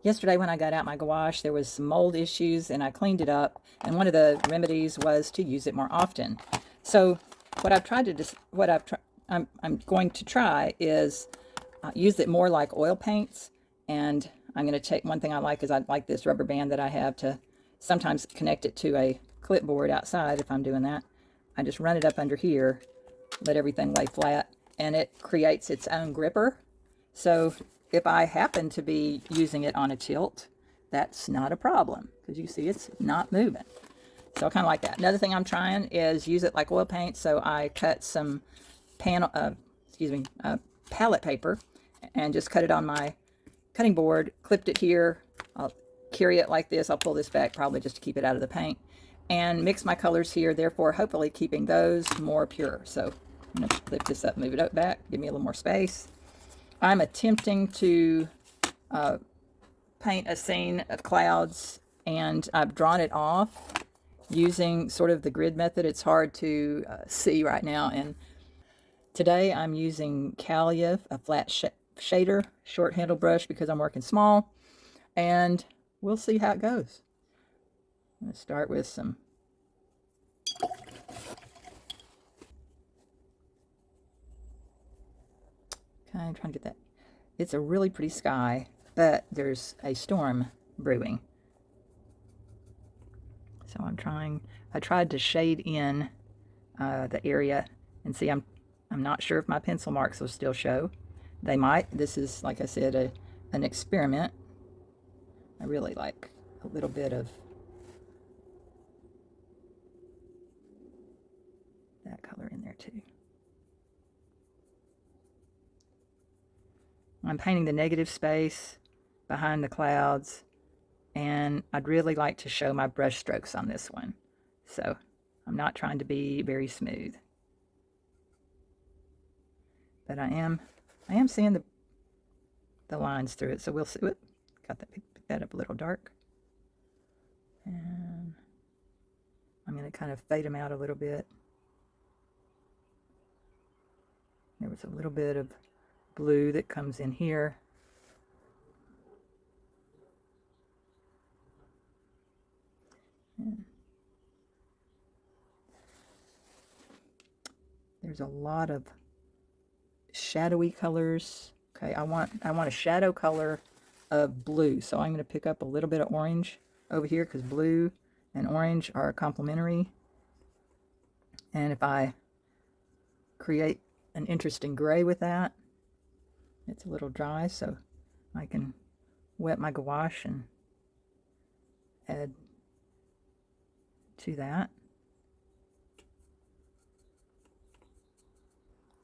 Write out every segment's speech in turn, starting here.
Yesterday when I got out my gouache, there was some mold issues and I cleaned it up. And one of the remedies was to use it more often. So what I've tried to, I'm going to try is use it more like oil paints. And I'm going to take, one thing I like is I like this rubber band that I have to sometimes connect it to a clipboard outside if I'm doing that. I just run it up under here, let everything lay flat, and it creates its own gripper. So if I happen to be using it on a tilt, that's not a problem because you see it's not moving. So I kind of like that. Another thing I'm trying is use it like oil paint. So I cut some palette paper and just cut it on my cutting board, clipped it here. I'll carry it like this. I'll pull this back probably just to keep it out of the paint and mix my colors here, therefore hopefully keeping those more pure. So I'm going to lift this up, move it up back, give me a little more space. I'm attempting to paint a scene of clouds, and I've drawn it off using sort of the grid method. It's hard to see right now, and today I'm using Kalia, a flat shader, short handle brush because I'm working small, and we'll see how it goes. I'm going to start with some I'm trying to get that. It's a really pretty sky, but there's a storm brewing. So I tried to shade in the area, and see, I'm not sure if my pencil marks will still show. They might. This is, like I said, an experiment. I really like a little bit of that color in there too. I'm painting the negative space behind the clouds, and I'd really like to show my brush strokes on this one. So I'm not trying to be very smooth. But I am seeing the lines through it, so we'll see. Whoop, got that, pick that up a little dark. And I'm going to kind of fade them out a little bit. There was a little bit of blue that comes in here. And there's a lot of shadowy colors. Okay, I want a shadow color of blue, so I'm going to pick up a little bit of orange over here because blue and orange are complementary. And if I create an interesting gray with that, it's a little dry, so I can wet my gouache and add to that.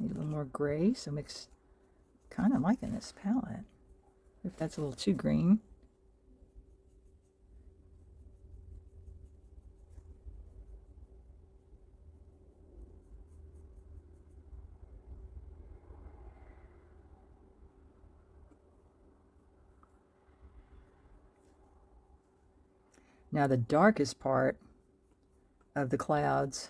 Need a little more gray, so mix. Kind of liking this palette. If that's a little too green. Now the darkest part of the clouds,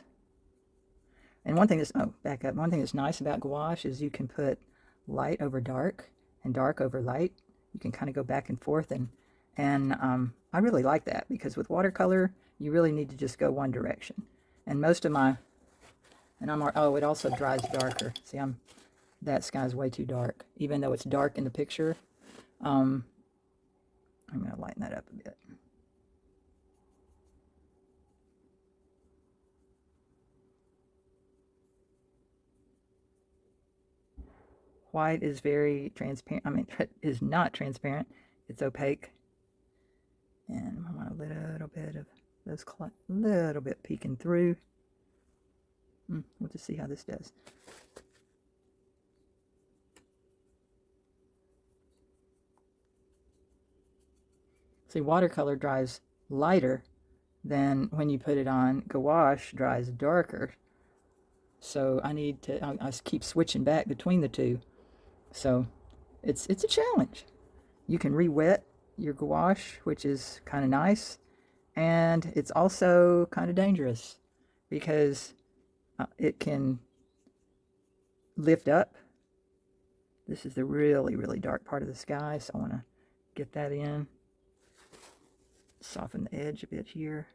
and one thing that's, back up, one thing that's nice about gouache is you can put light over dark and dark over light. You can kind of go back and forth, and I really like that because with watercolor you really need to just go one direction. And most of my, it also dries darker. See, that sky's way too dark, even though it's dark in the picture. I'm going to lighten that up a bit. White is very transparent. I mean, is not transparent. It's opaque. And I want a little bit of those, little bit peeking through. We'll just see how this does. See, watercolor dries lighter than when you put it on. Gouache dries darker. So I keep switching back between the two. So it's a challenge. You can re-wet your gouache, which is kind of nice, and it's also kind of dangerous because it can lift up. This is the really, really dark part of the sky, so I want to get that in. soften the edge a bit here.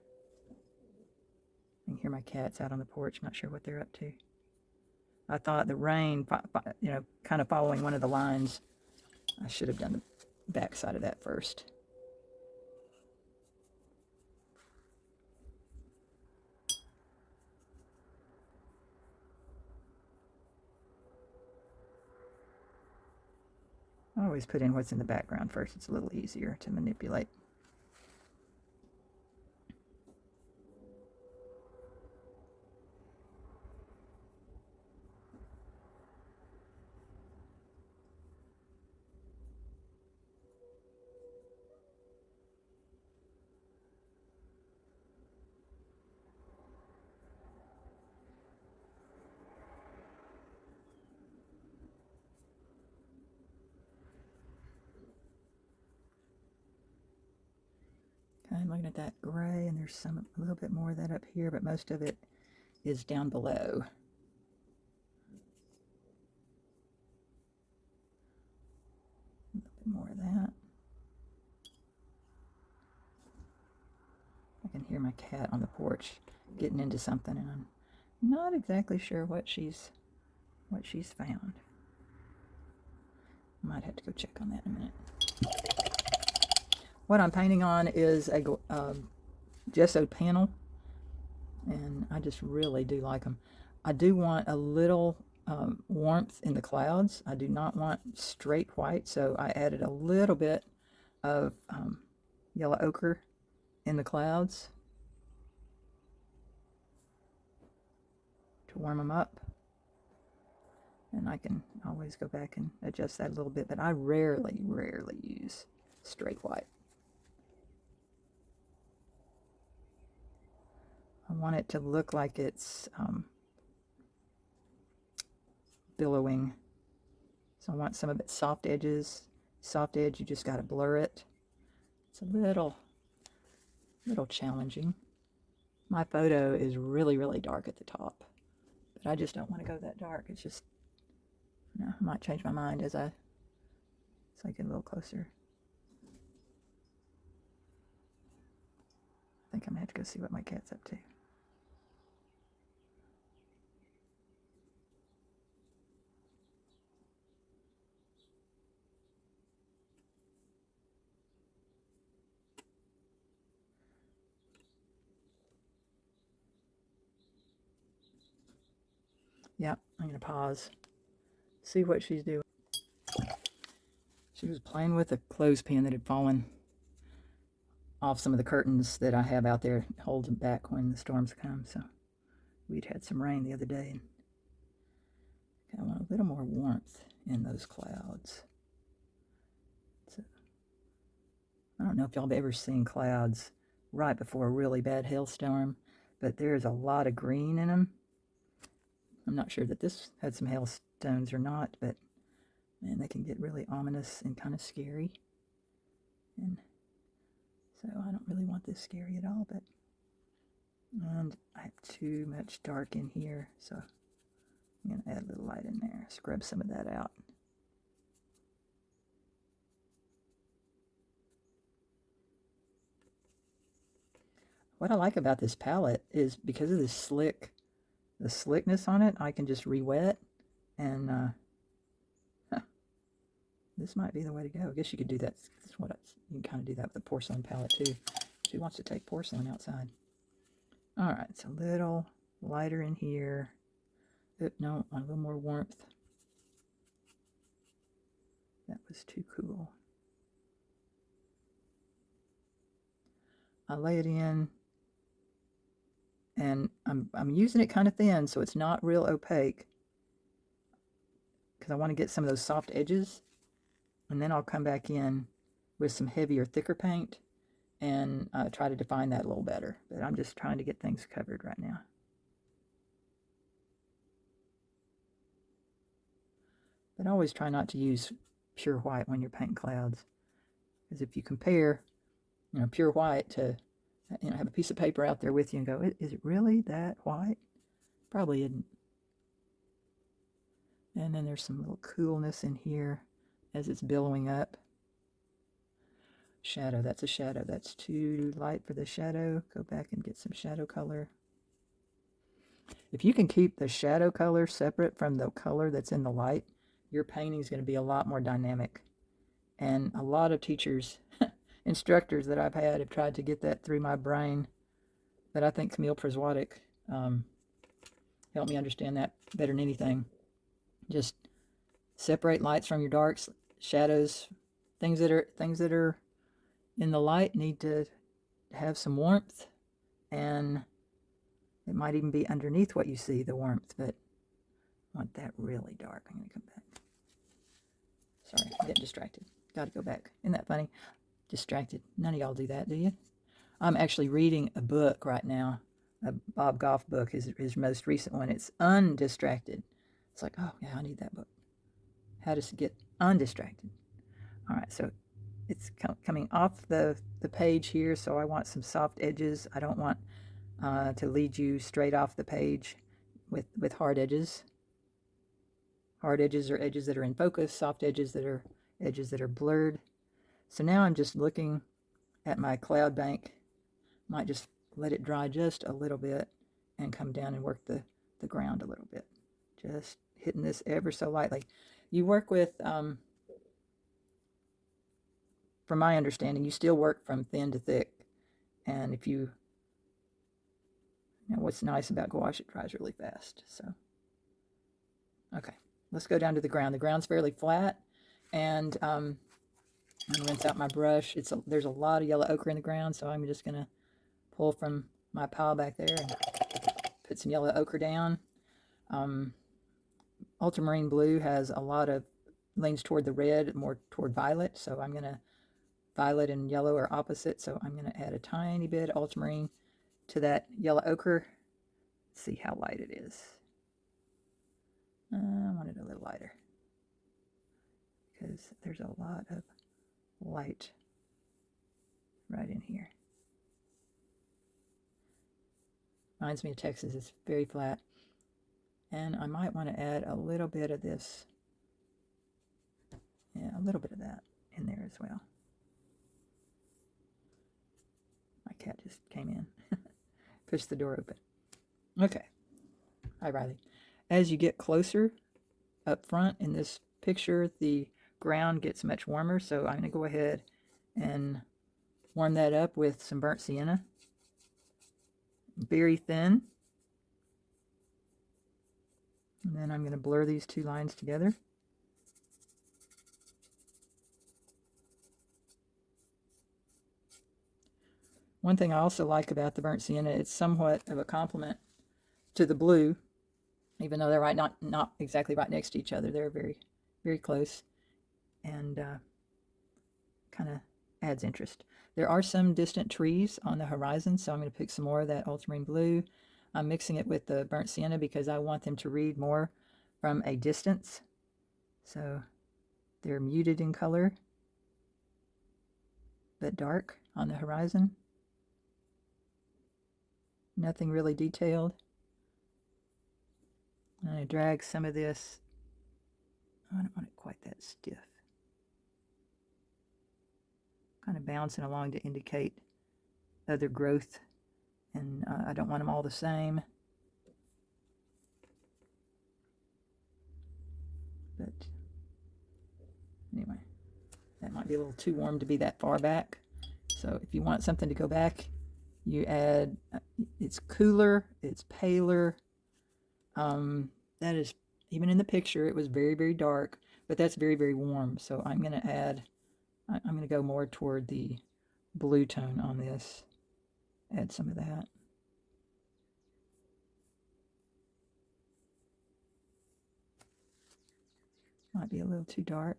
You can hear my cats out on the porch, not sure what they're up to. I thought the rain, you know, kind of following one of the lines, I should have done the back side of that first. I always put in what's in the background first. It's a little easier to manipulate. Okay, I'm looking at that gray, and there's a little bit more of that up here, but most of it is down below. A little bit more of that. I can hear my cat on the porch getting into something, and I'm not exactly sure what she's found. I might have to go check on that in a minute. What I'm painting on is a gessoed panel, and I just really do like them. I do want a little warmth in the clouds. I do not want straight white, so I added a little bit of yellow ochre in the clouds to warm them up. And I can always go back and adjust that a little bit, but I rarely use straight white. I want it to look like it's billowing. So I want some of it soft edges. Soft edge, you just got to blur it. It's a little challenging. My photo is really dark at the top, but I just don't want to go that dark. It's just, I might change my mind as I get a little closer. I think I'm gonna have to go see what my cat's up to. Yep, I'm going to pause, see what she's doing. She was playing with a clothespin that had fallen off some of the curtains that I have out there, hold them back when the storms come. So we'd had some rain the other day, and I want a little more warmth in those clouds. So, I don't know if y'all have ever seen clouds right before a really bad hailstorm, but there's a lot of green in them. I'm not sure that this had some hailstones or not, but man, they can get really ominous and kind of scary. And so I don't really want this scary at all, and I have too much dark in here, so I'm going to add a little light in there, scrub some of that out. What I like about this palette is because of the slickness on it, I can just re-wet, and this might be the way to go. I guess you could do that. You can kind of do that with the porcelain palette too. She wants to take porcelain outside. All right, it's a little lighter in here. No, a little more warmth. That was too cool. I lay it in, and I'm using it kind of thin, so it's not real opaque, because I want to get some of those soft edges, and then I'll come back in with some heavier, thicker paint and try to define that a little better. But I'm just trying to get things covered right now. But always try not to use pure white when you're painting clouds, because if you compare, pure white to, have a piece of paper out there with you and go, is it really that white? Probably isn't. And then there's some little coolness in here as it's billowing up. shadow. That's a shadow. That's too light for the shadow. Go back and get some shadow color. If you can keep the shadow color separate from the color that's in the light, your painting is going to be a lot more dynamic. And a lot of teachers, instructors that I've had have tried to get that through my brain. But I think Camille Priswatic helped me understand that better than anything. Just separate lights from your darks, shadows, things that are in the light need to have some warmth, and it might even be underneath what you see, the warmth, but I want that really dark. I'm going to come back. Sorry, I'm getting distracted. Got to go back. Isn't that funny? Distracted. None of y'all do that, do you? I'm actually reading a book right now, a Bob Goff book, his most recent one. It's Undistracted. It's like, oh, yeah, I need that book. How to get undistracted. All right, so it's coming off the page here, so I want some soft edges. I don't want to lead you straight off the page with hard edges. Hard edges are edges that are in focus, soft edges that are edges that are blurred. So now I'm just looking at my cloud bank. Might just let it dry just a little bit and come down and work the ground a little bit. Just hitting this ever so lightly. You work with, from my understanding, you still work from thin to thick. And if you know what's nice about gouache, it dries really fast. So, okay, let's go down to the ground. The ground's fairly flat, and I'm gonna rinse out my brush. There's a lot of yellow ochre in the ground, so I'm just gonna pull from my pile back there and put some yellow ochre down. Ultramarine blue has a lot of leans toward the red, more toward violet, so I'm gonna violet and yellow are opposite, so I'm gonna add a tiny bit of ultramarine to that yellow ochre. Let's see how light it is. I want it a little lighter because there's a lot of light right in here. Reminds me of Texas. It's very flat. And I might want to add a little bit of this. Yeah, a little bit of that in there as well. My cat just came in. Pushed the door open. Okay. Hi, Riley. As you get closer up front in this picture, the ground gets much warmer. So I'm going to go ahead and warm that up with some burnt sienna. Very thin. And then I'm going to blur these two lines together. One thing I also like about the burnt sienna, it's somewhat of a complement to the blue, even though they're not exactly right next to each other. They're very, very close, and kind of adds interest. There are some distant trees on the horizon, so I'm going to pick some more of that ultramarine blue. I'm mixing it with the burnt sienna because I want them to read more from a distance. So they're muted in color, but dark on the horizon. Nothing really detailed. I'm going to drag some of this. I don't want it quite that stiff. Kind of bouncing along to indicate other growth, and I don't want them all the same. But anyway, that might be a little too warm to be that far back. So if you want something to go back, you add, it's cooler, it's paler. That is, even in the picture, it was very, very dark, but that's very, very warm. So I'm going to add, I'm going to go more toward the blue tone on this. Add some of that. Might be a little too dark.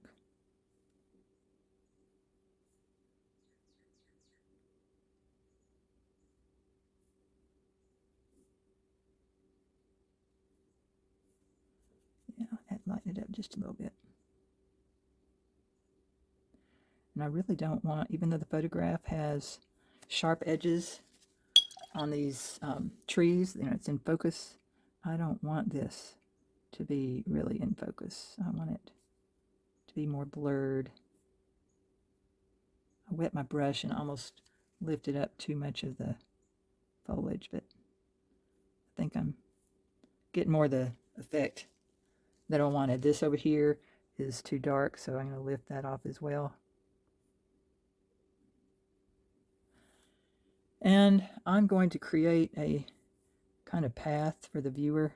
Yeah, lighten it up just a little bit. And I really don't want, even though the photograph has sharp edges on these trees, you know, it's in focus, I don't want this to be really in focus. I want it to be more blurred. I wet my brush and almost lifted up too much of the foliage, but I think I'm getting more the effect that I wanted. This over here is too dark, so I'm going to lift that off as well. And I'm going to create a kind of path for the viewer.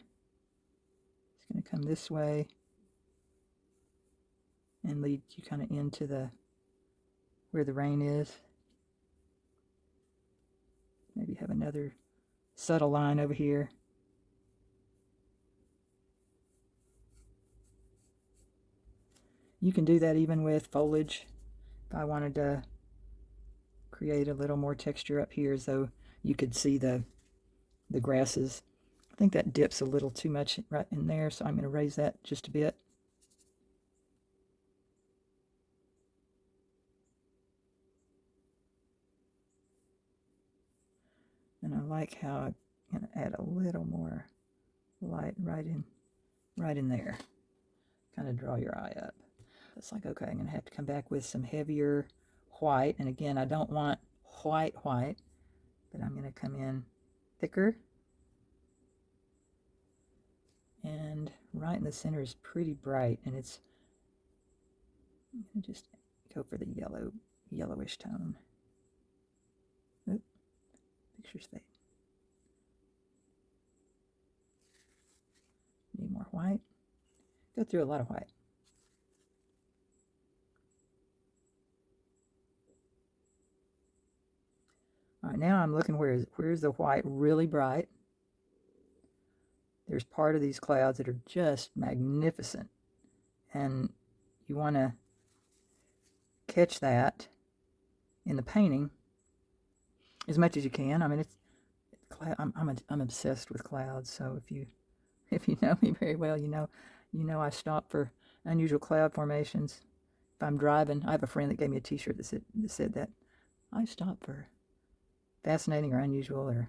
It's going to come this way and lead you kind of into the where the rain is. Maybe have another subtle line over here. You can do that even with foliage. If I wanted to create a little more texture up here so you could see the grasses. I think that dips a little too much right in there, so I'm going to raise that just a bit. And I like how I'm going to add a little more light right in there. Kind of draw your eye up. It's like, okay, I'm going to have to come back with some heavier white. And again, I don't want white, but I'm going to come in thicker. And right in the center is pretty bright, and I'm going to just go for the yellowish tone. Oop, picture's fade. Need more white. Go through a lot of white. All right, now I'm looking where's the white really bright. There's part of these clouds that are just magnificent, and you want to catch that in the painting as much as you can. I mean, I'm obsessed with clouds, so if you know me very well, you know I stop for unusual cloud formations. If I'm driving, I have a friend that gave me a T-shirt that said that I stop for fascinating or unusual or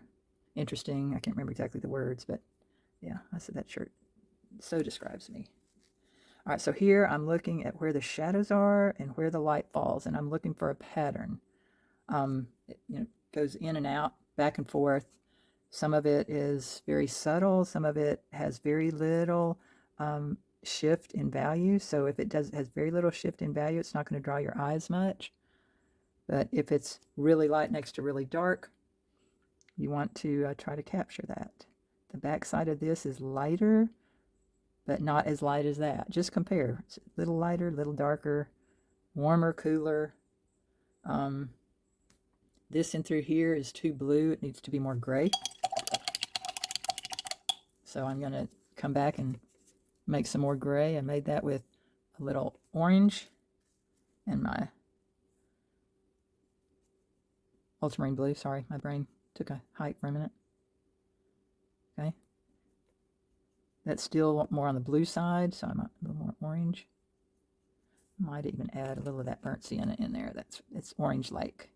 interesting. I can't remember exactly the words, but yeah, I said that shirt so describes me. All right, so here I'm looking at where the shadows are and where the light falls, and I'm looking for a pattern. It goes in and out, back and forth. Some of it is very subtle. Some of it has very little shift in value. So if it has very little shift in value, it's not going to draw your eyes much. But if it's really light next to really dark, you want to try to capture that. The back side of this is lighter, but not as light as that. Just compare. It's a little lighter, a little darker, warmer, cooler. This in through here is too blue. It needs to be more gray. So I'm going to come back and make some more gray. I made that with a little orange and my ultramarine blue. Sorry, my brain took a hike for a minute. Okay. That's still more on the blue side, so I'm a little more orange. Might even add a little of that burnt sienna in there. It's Orange Lake.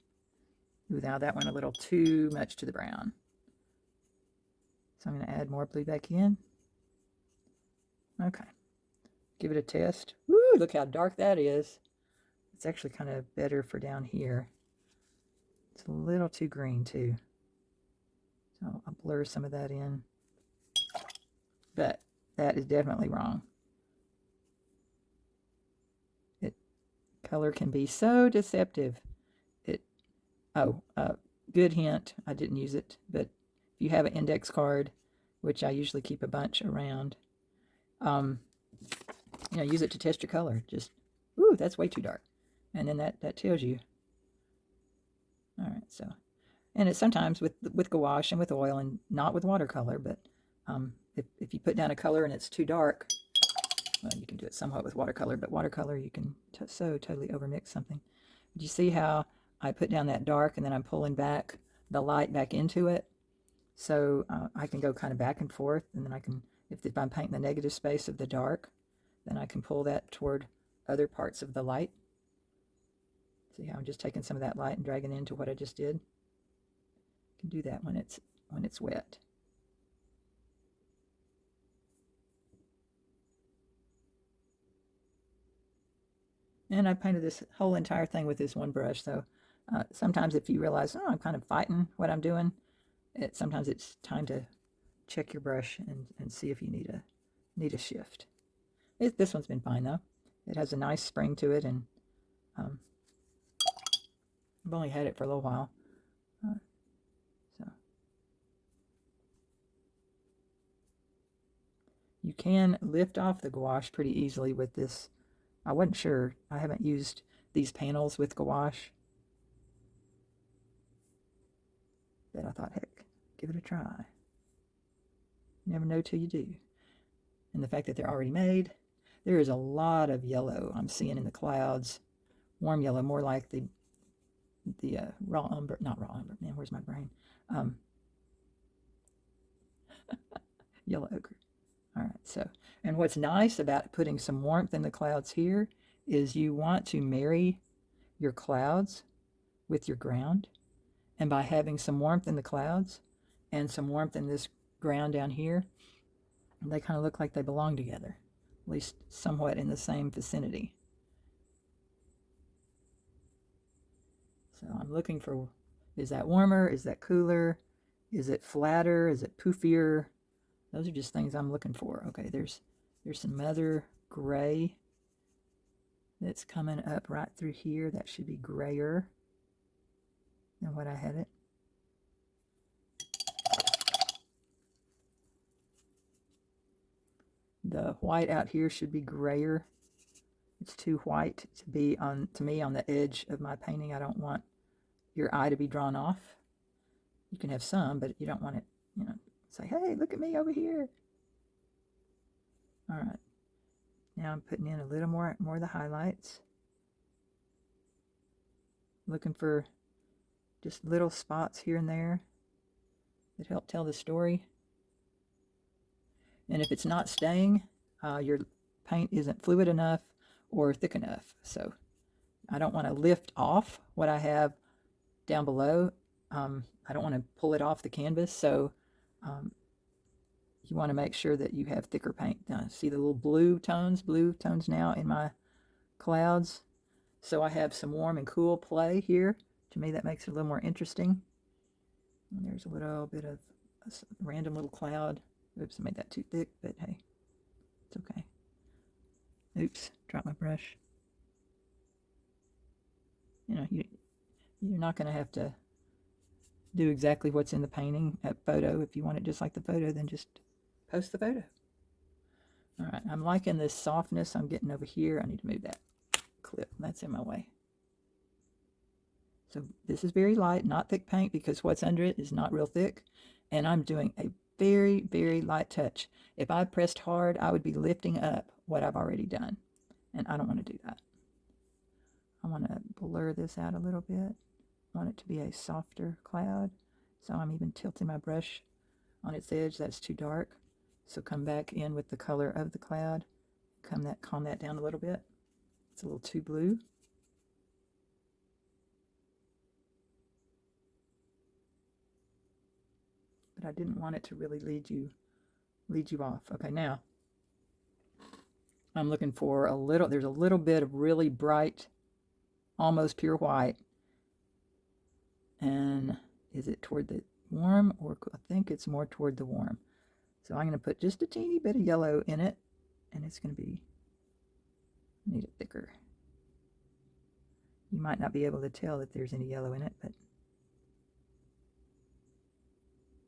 Ooh, now that went a little too much to the brown. So I'm going to add more blue back in. Okay. Give it a test. Woo, look how dark that is. It's actually kind of better for down here. It's a little too green too. So I'll blur some of that in. But that is definitely wrong. Color can be so deceptive. Good hint. I didn't use it, but if you have an index card, which I usually keep a bunch around, use it to test your color. Just, ooh, that's way too dark. And then that tells you. All right, so, and it's sometimes with gouache and with oil and not with watercolor, but if you put down a color and it's too dark, well, you can do it somewhat with watercolor, but watercolor you can so totally overmix something. But you see how I put down that dark and then I'm pulling back the light back into it? So I can go kind of back and forth, and then I can, if I'm painting the negative space of the dark, then I can pull that toward other parts of the light. See how I'm just taking some of that light and dragging into what I just did? You can do that when it's wet. And I painted this whole entire thing with this one brush, so Sometimes if you realize, oh, I'm kind of fighting what I'm doing, sometimes it's time to check your brush and see if you need a shift. This one's been fine though. It has a nice spring to it, and I've only had it for a little while. So you can lift off the gouache pretty easily with this. I wasn't sure. I haven't used these panels with gouache, but I thought, heck, give it a try. You never know till you do. And the fact that they're already made, there is a lot of yellow I'm seeing in the clouds. Warm yellow, more like the raw umber, not raw umber, man, where's my brain? Yellow ochre. All right, so, and what's nice about putting some warmth in the clouds here is you want to marry your clouds with your ground. And by having some warmth in the clouds and some warmth in this ground down here, they kind of look like they belong together, at least somewhat in the same vicinity. So I'm looking for, is that warmer? Is that cooler? Is it flatter? Is it poofier? Those are just things I'm looking for. Okay, there's some other gray that's coming up right through here. That should be grayer than what I had it. The white out here should be grayer. It's too white to be to me on the edge of my painting. I don't want your eye to be drawn off. You can have some, but you don't want it, say, hey, look at me over here. All right. Now I'm putting in a little more of the highlights. Looking for just little spots here and there that help tell the story. And if it's not staying, your paint isn't fluid enough or thick enough. So I don't want to lift off what I have down below. I don't want to pull it off the canvas. So you want to make sure that you have thicker paint. Now, see the little blue tones now in my clouds. So I have some warm and cool play here. To me, that makes it a little more interesting. And there's a little bit of a random little cloud. Oops, I made that too thick, but hey, it's okay. Oops, dropped my brush. You're not going to have to do exactly what's in the painting at photo. If you want it just like the photo, then just post the photo. All right, I'm liking this softness I'm getting over here. I need to move that clip. That's in my way. So this is very light, not thick paint, because what's under it is not real thick. And I'm doing a very, very light touch. If I pressed hard, I would be lifting up what I've already done. And I don't want to do that. I want to blur this out a little bit. I want it to be a softer cloud. So I'm even tilting my brush on its edge. That's too dark. So come back in with the color of the cloud. Calm that down a little bit. It's a little too blue. But I didn't want it to really lead you off. Okay, now I'm looking for there's a little bit of really bright, almost pure white. And is it toward the warm, or I think it's more toward the warm. So I'm going to put just a teeny bit of yellow in it, and it's going to be, need it thicker. You might not be able to tell that there's any yellow in it, but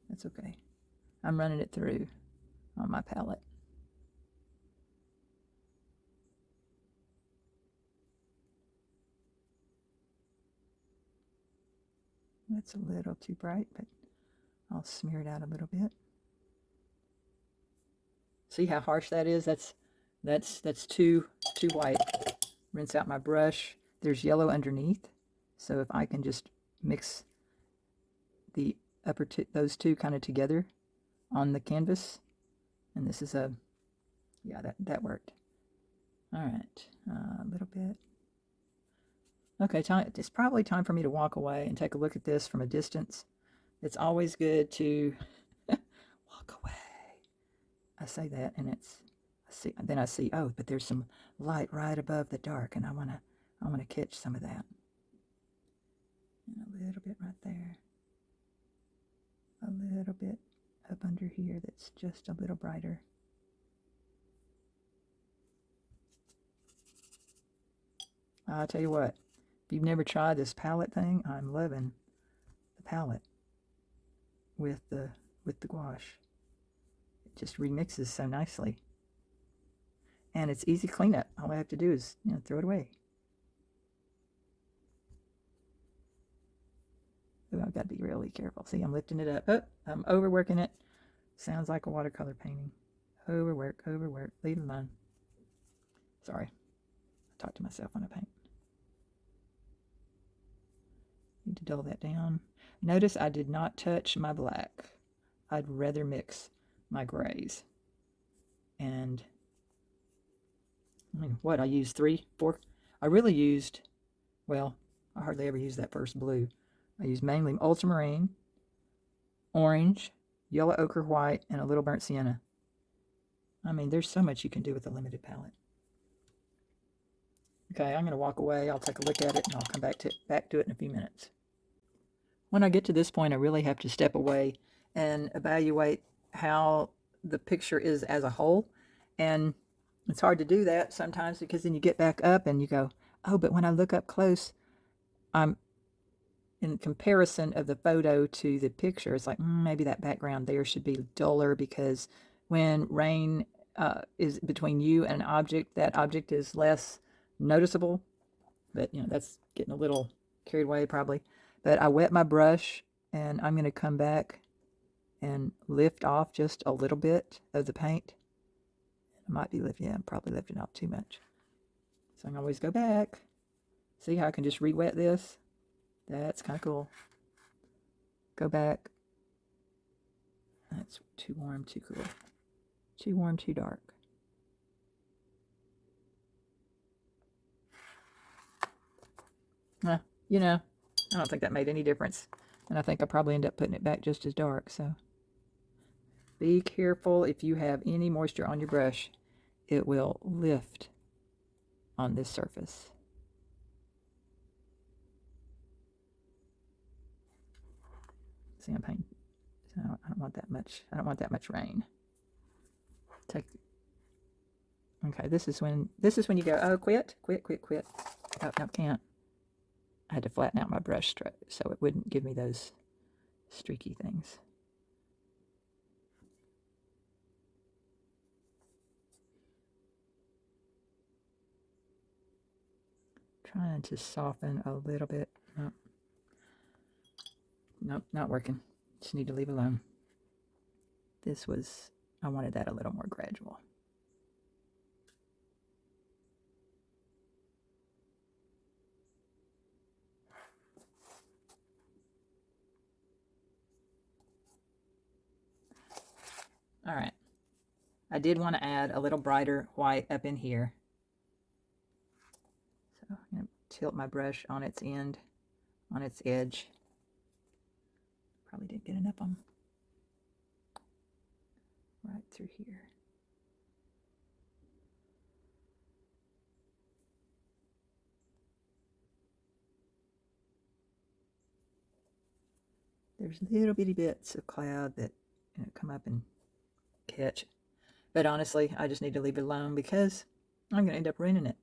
that's okay. I'm running it through on my palette. That's a little too bright, but I'll smear it out a little bit. See how harsh that is? That's too white. Rinse out my brush. There's yellow underneath, so if I can just mix the those two kind of together on the canvas, and this is yeah, that worked. All right, a little bit. Okay, it's probably time for me to walk away and take a look at this from a distance. It's always good to walk away. I say that, and then I see, oh, but there's some light right above the dark, and I want to catch some of that. little bit right there. A little bit up under here that's just a little brighter. I'll tell you what, if you've never tried this palette thing, I'm loving the palette with the gouache. It just remixes so nicely. And it's easy cleanup. All I have to do is, throw it away. Ooh, I've got to be really careful. See, I'm lifting it up. Oh, I'm overworking it. Sounds like a watercolor painting. Overwork, overwork. Leave it alone. Sorry. I talk to myself when I paint. Need to dull that down. Notice I did not touch my black. I'd rather mix my grays. And, I mean, what? I used 3, 4. I really used, well, I hardly ever use that first blue. I use mainly ultramarine, orange, yellow ochre white, and a little burnt sienna. I mean, there's so much you can do with a limited palette. Okay, I'm going to walk away. I'll take a look at it, and I'll come back to it in a few minutes. When I get to this point, I really have to step away and evaluate how the picture is as a whole. And it's hard to do that sometimes because then you get back up and you go, oh, but when I look up close, I'm in comparison of the photo to the picture, it's like maybe that background there should be duller, because when rain is between you and an object, that object is less noticeable. But that's getting a little carried away probably. But I wet my brush, and I'm going to come back and lift off just a little bit of the paint. I might be lifting, I'm probably lifting off too much. So I can always go back. See how I can just re-wet this? That's kind of cool. Go back. That's too warm, too cool. Too warm, too dark. I don't think that made any difference. And I think I probably end up putting it back just as dark. So be careful if you have any moisture on your brush. It will lift on this surface. See, I'm painting. So I don't want that much. I don't want that much rain. Okay, this is when you go, oh, quit. Oh, no, can't. I had to flatten out my brush stroke so it wouldn't give me those streaky things. Trying to soften a little bit. Nope, not working. Just need to leave alone. I wanted that a little more gradual. All right. I did want to add a little brighter white up in here. So I'm going to tilt my brush on its end, on its edge. Probably didn't get enough on right through here. There's little bitty bits of cloud that come up and catch. But honestly, I just need to leave it alone because I'm going to end up ruining it.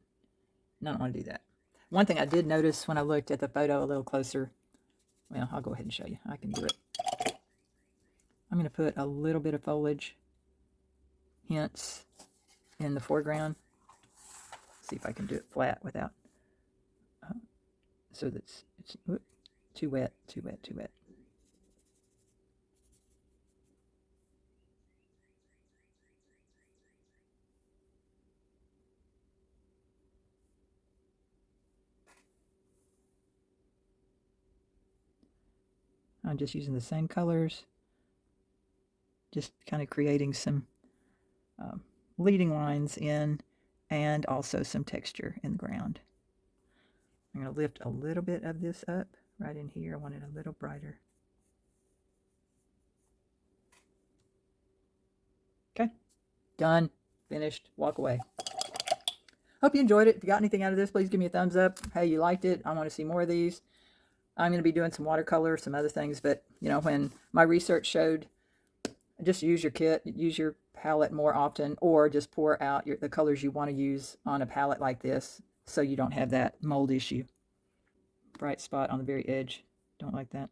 And I don't want to do that. One thing I did notice when I looked at the photo a little closer, well, I'll go ahead and show you. I can do it. I'm going to put a little bit of foliage hints in the foreground. See if I can do it flat without, so that it's too wet. I'm just using the same colors, just kind of creating some leading lines in, and also some texture in the ground. I'm going to lift a little bit of this up right in here. I want it a little brighter. Okay, done, finished, walk away. Hope you enjoyed it. If you got anything out of this, please give me a thumbs up. Hey, you liked it. I want to see more of these. I'm going to be doing some watercolor, some other things, but you know, when my research showed just use your kit, use your palette more often, or just pour out the colors you want to use on a palette like this so you don't have that mold issue. Bright spot on the very edge. Don't like that.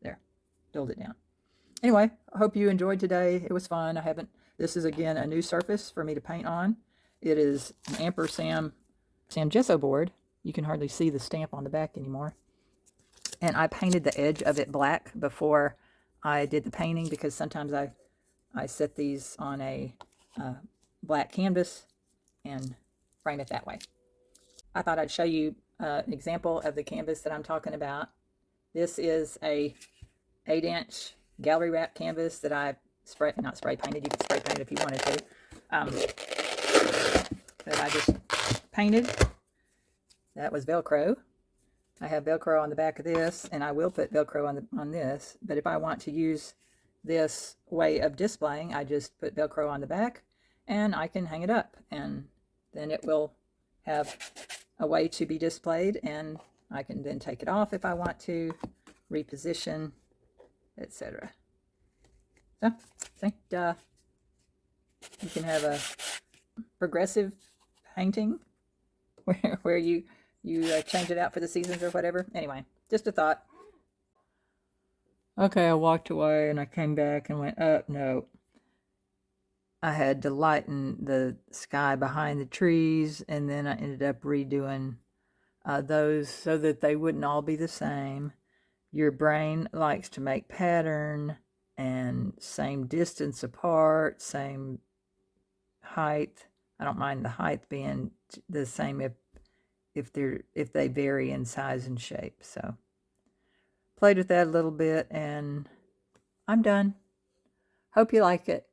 There. Build it down. Anyway, I hope you enjoyed today. It was fun. This is again a new surface for me to paint on. It is an Ampersand gesso board. You can hardly see the stamp on the back anymore. And I painted the edge of it black before I did the painting, because sometimes I set these on a black canvas and frame it that way. I thought I'd show you an example of the canvas that I'm talking about. This is a 8-inch gallery wrap canvas that I not spray painted. You could spray paint it if you wanted to. That I just painted. That was Velcro. I have Velcro on the back of this, and I will put Velcro on this. But if I want to use this way of displaying, I just put Velcro on the back, and I can hang it up, and then it will have a way to be displayed, and I can then take it off if I want to, reposition, etc. So, see, you can have a progressive painting where you change it out for the seasons or whatever. Anyway, just a thought. Okay, I walked away and I came back and went, oh, no. I had to lighten the sky behind the trees, and then I ended up redoing those so that they wouldn't all be the same. Your brain likes to make pattern and same distance apart, same height. I don't mind the height being the same if they vary in size and shape. So played with that a little bit, and I'm done. Hope you like it.